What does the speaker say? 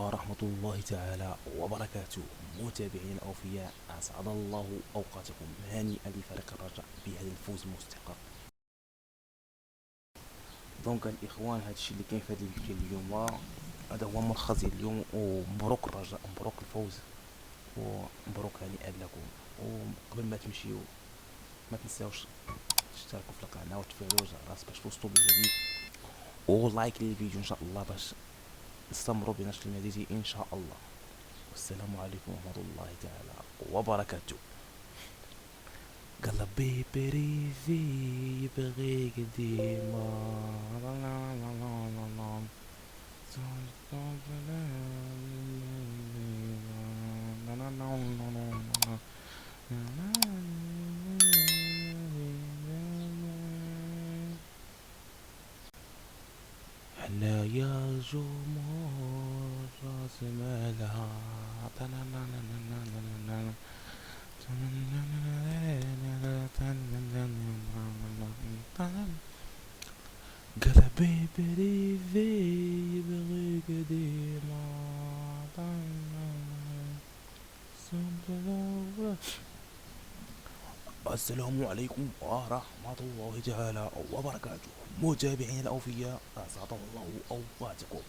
ورحمة الله تعالى وبركاته. متابعين الأوفياء، أسعد الله أوقاتكم. هانئا لفريق الرجاء بهذا الفوز المستحق. دونك الإخوان، هادشي اللي كاين في هاد الفيديو اليوم، هذا هو ملخص ديال اليوم. ومبروك الرجاء، مبروك الفوز، ومبروك هنيئا لكم. وقبل ما تمشيو ما تنساوش تشتركوا في القناة وتفعلوا الجرس باش توصلوا بالجديد، ولايك للفيديو ان شاء الله باش نستمروا بنشر المزيد ان شاء الله. والسلام عليكم ورحمة الله تعالى وبركاته. قلبي بريفي يبغيك ديما، لا لا لا لا لا لا. هلا يا جمهور راس مالها، قلبي بريفي يبغيك ديما. السلام عليكم ورحمة الله تعالى وبركاته. متابعين الأوفياء، أسعد الله أوقاتكم.